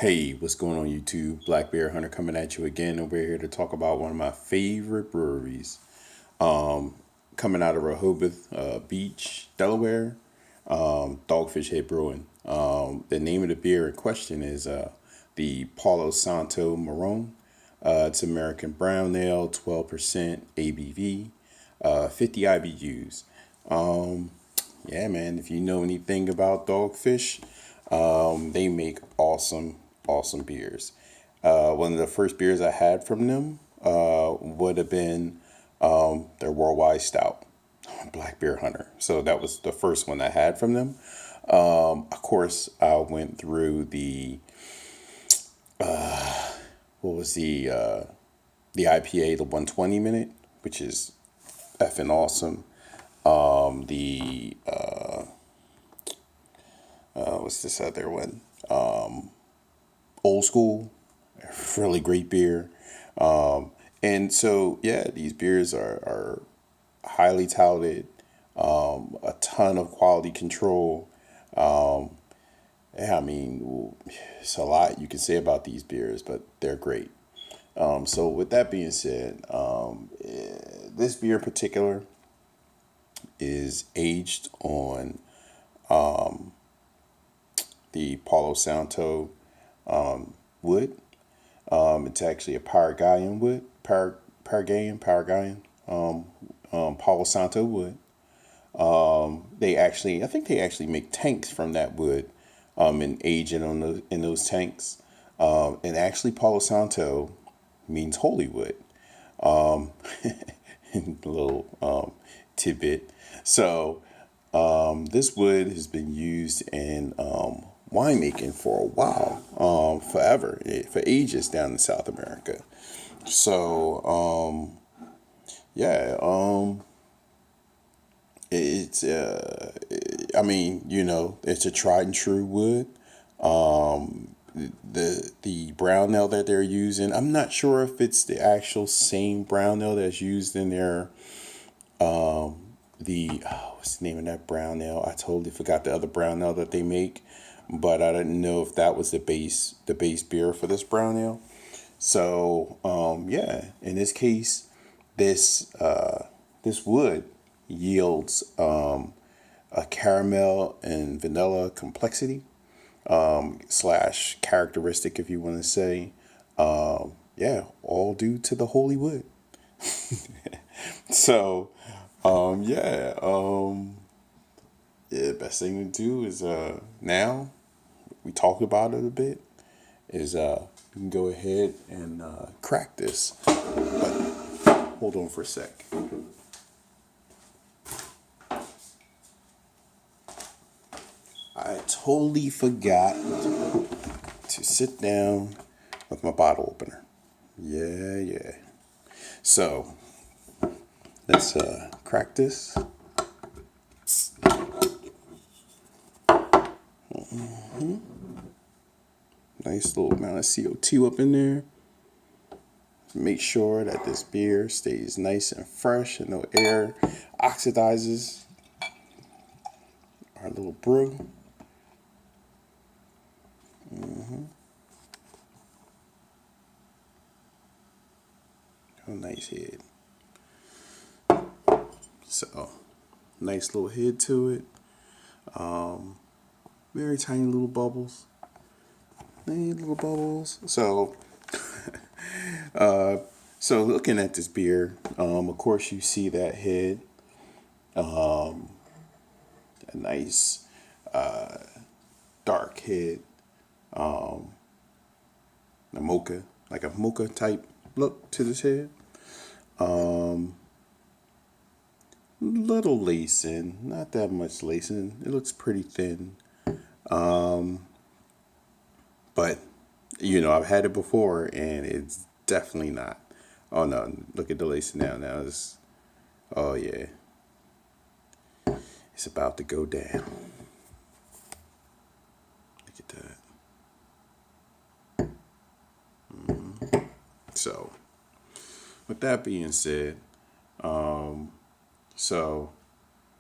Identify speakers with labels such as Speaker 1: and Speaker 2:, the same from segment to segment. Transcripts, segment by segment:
Speaker 1: Hey, what's going on YouTube? Black Bear Hunter coming at you again, and we're here to talk about one of my favorite breweries. Coming out of Rehobeth Beach, Delaware, Dogfish Head Brewing. The name of the beer in question is the Palo Santo Marron. It's American brown ale, 12% ABV, 50 IBUs. Yeah, man, if you know anything about Dogfish, they make awesome beers. One of the first beers I had from them would have been their Worldwide Stout, Black Bear Hunter. So that was the first one I had from them. Of course, I went through what was the IPA, the 120 minute, which is effing awesome. The what's this other one? Old School, really great beer. And so, yeah, these beers are highly touted, a ton of quality control. Yeah, I mean, it's a lot you can say about these beers, but they're great. So, with that being said, this beer in particular is aged on the Palo Santo wood. It's actually a Paraguayan wood, Paraguayan, Palo Santo wood. I think they actually make tanks from that wood, and age it in those tanks. And actually, Palo Santo means holy wood. Um, a little tidbit. So, this wood has been used in winemaking for a while, forever, for ages down in South America. So, yeah, it's I mean, it's a tried and true wood. The brown ale that they're using, I'm not sure if it's the actual same brown ale that's used in their what's the name of that brown ale? I totally forgot the other brown ale that they make, but I didn't know if that was the base beer for this brown ale. So yeah, in this case, this wood yields a caramel and vanilla complexity, slash characteristic, if you want to say. Yeah, all due to the holy wood. So yeah, yeah, best thing to do is now we talked about it a bit, is you can go ahead and crack this. But hold on for a sec. I totally forgot to sit down with my bottle opener. Yeah, yeah. So let's crack this. Nice little amount of CO2 up in there. Make sure that this beer stays nice and fresh and no air oxidizes our little brew. Oh, nice head. So, nice little head to it. Very tiny little bubbles. Tiny little bubbles. So, so looking at this beer, of course you see that head, a nice dark head, a mocha, like a mocha type look to this head. Little lacing, not that much lacing. It looks pretty thin. But I've had it before and it's definitely not. Oh no, look at the lacing now. Now it's, oh yeah, it's about to go down. Look at that. So, with that being said, so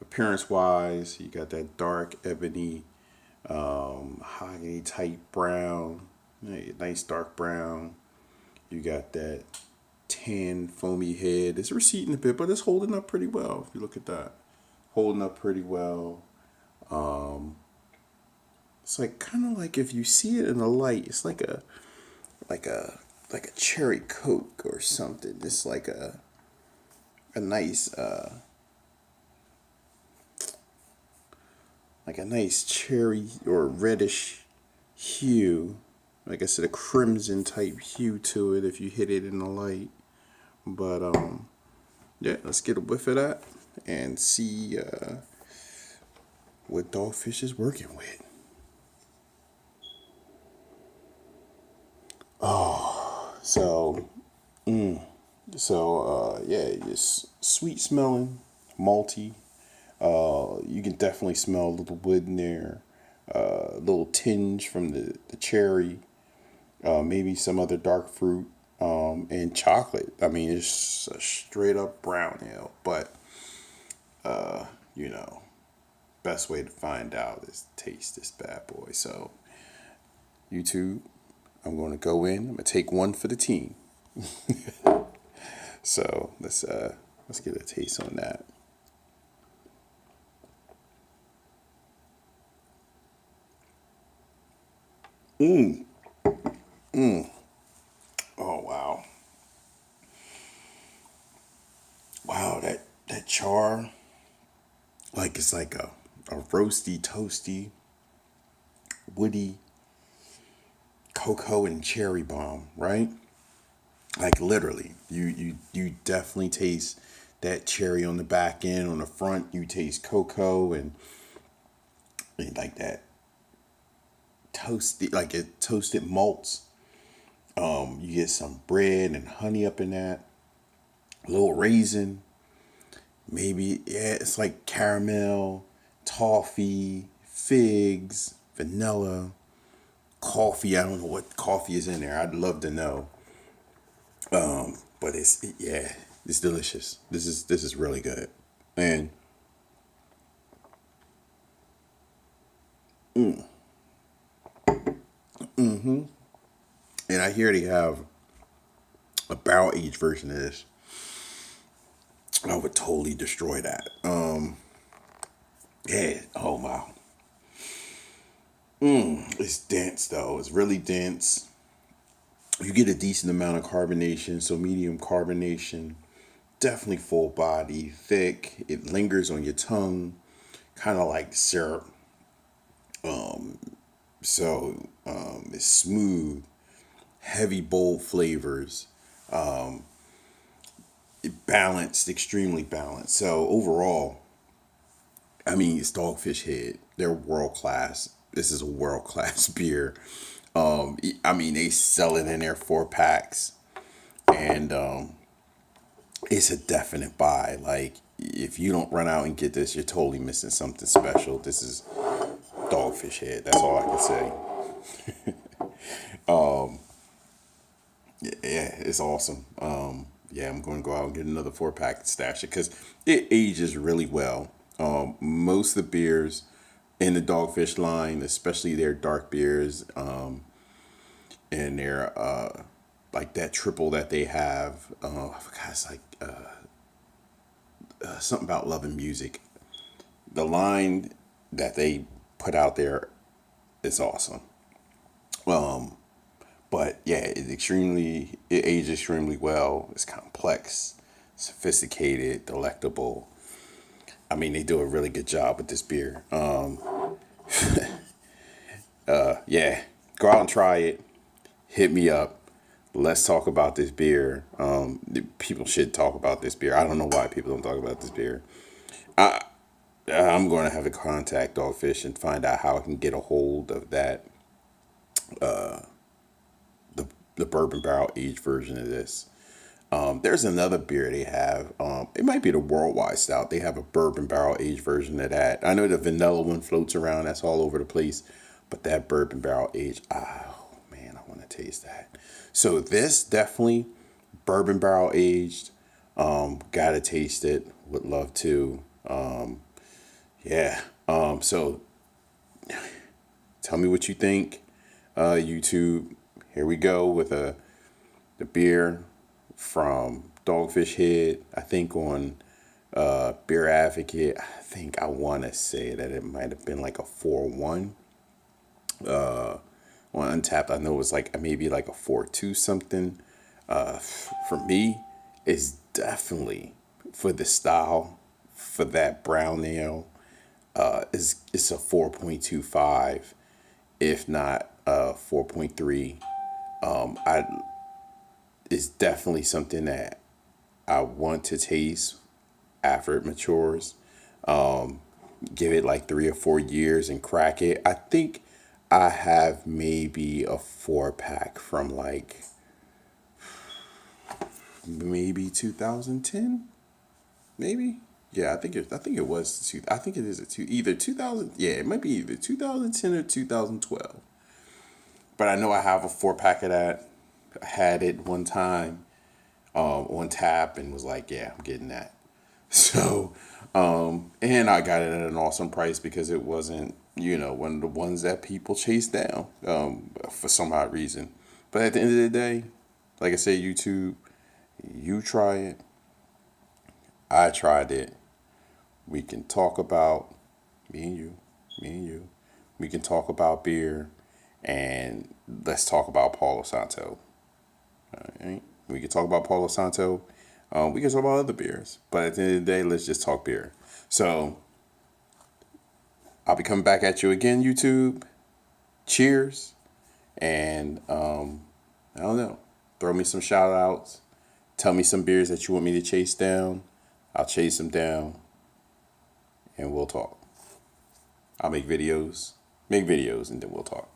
Speaker 1: appearance wise, you got that dark ebony, mahogany type brown, Nice dark brown. You got that tan foamy head. It's receding a bit, but it's holding up pretty well. If you look at that, holding up pretty well. It's like kind of like if you see it in the light, it's like a like a cherry coke or something. It's like a nice like a nice cherry or reddish hue. Like I said, a crimson type hue to it if you hit it in the light. But yeah, let's get a whiff of that and see what Dogfish is working with. So, yeah, it's sweet smelling, malty. You can definitely smell a little wood in there, a little tinge from the cherry, maybe some other dark fruit, and chocolate. I mean, it's a straight up brown ale, but, you know, best way to find out is taste this bad boy. So, YouTube, I'm going to go in. I'm going to take one for the team. So let's get a taste on that. Oh wow, wow, that char, like it's like a roasty, toasty, woody cocoa and cherry bomb, right? Like literally, you definitely taste that cherry on the back end. On the front, you taste cocoa and like that toasty, like it toasted malts. You get some bread and honey up in that, a little raisin, maybe yeah, it's like caramel, toffee, figs, vanilla, coffee. I don't know what coffee is in there. I'd love to know. But yeah, it's delicious. This is really good. And and I hear they have a barrel aged version of this. I would totally destroy that. Yeah. Oh wow. It's dense though. It's really dense. You get a decent amount of carbonation, so medium carbonation. Definitely full body, thick. It lingers on your tongue, kind of like syrup. It's smooth, heavy, bold flavors. Balanced, extremely balanced. So overall, I mean, it's Dogfish Head. They're world class. This is a world class beer. I mean, they sell it in their 4 packs, and it's a definite buy. Like, if you don't run out and get this, you're totally missing something special. This is Dogfish Head. That's all I can say. Yeah, it's awesome. Yeah, I'm going to go out and get another 4 pack and stash it because it ages really well. Most of the beers in the Dogfish line, especially their dark beers, and their like that triple that they have. I forgot, it's like something about Love and Music. The line that they put out there is awesome. Um, but yeah, it ages extremely well. It's complex, sophisticated, delectable. I mean, they do a really good job with this beer. Yeah, go out and try it. Hit me up. Let's talk about this beer. People should talk about this beer. I don't know why people don't talk about this beer. I'm going to have to contact Dogfish and find out how I can get a hold of that, the bourbon barrel aged version of this. There's another beer they have. It might be the Worldwide Stout. They have a bourbon barrel aged version of that. I know the vanilla one floats around. That's all over the place. But that bourbon barrel aged, oh man, I want to taste that. So this definitely bourbon barrel aged. Gotta taste it. Would love to. Yeah. So tell me what you think. YouTube. here we go with the beer from Dogfish Head. I think on Beer Advocate, I think I want to say that it might have been like a 4-1. On Untapped, I know it was like maybe like a 4-2 something. For me, it's definitely for the style, for that brown ale. It's a 4.25, if not 4.3. I It's definitely something that I want to taste after it matures. Give it like 3 or 4 years and crack it. I think I have maybe a 4 pack from like maybe 2010, maybe. Yeah, I think it was two. I think it is either 2000. Yeah, it might be either 2010 or 2012. But I know I have a 4 pack of that. I had it one time on tap and was like, yeah, I'm getting that. So, and I got it at an awesome price because it wasn't, one of the ones that people chase down for some odd reason. But at the end of the day, like I said, YouTube, you try it. I tried it. We can talk about, me and you, we can talk about beer and let's talk about Palo Santo. All right? We can talk about Palo Santo. We can talk about other beers, but at the end of the day, let's just talk beer. So I'll be coming back at you again, YouTube. Cheers, and I don't know. Throw me some shout outs. Tell me some beers that you want me to chase down. I'll chase them down, and we'll talk. I'll make videos, and then we'll talk.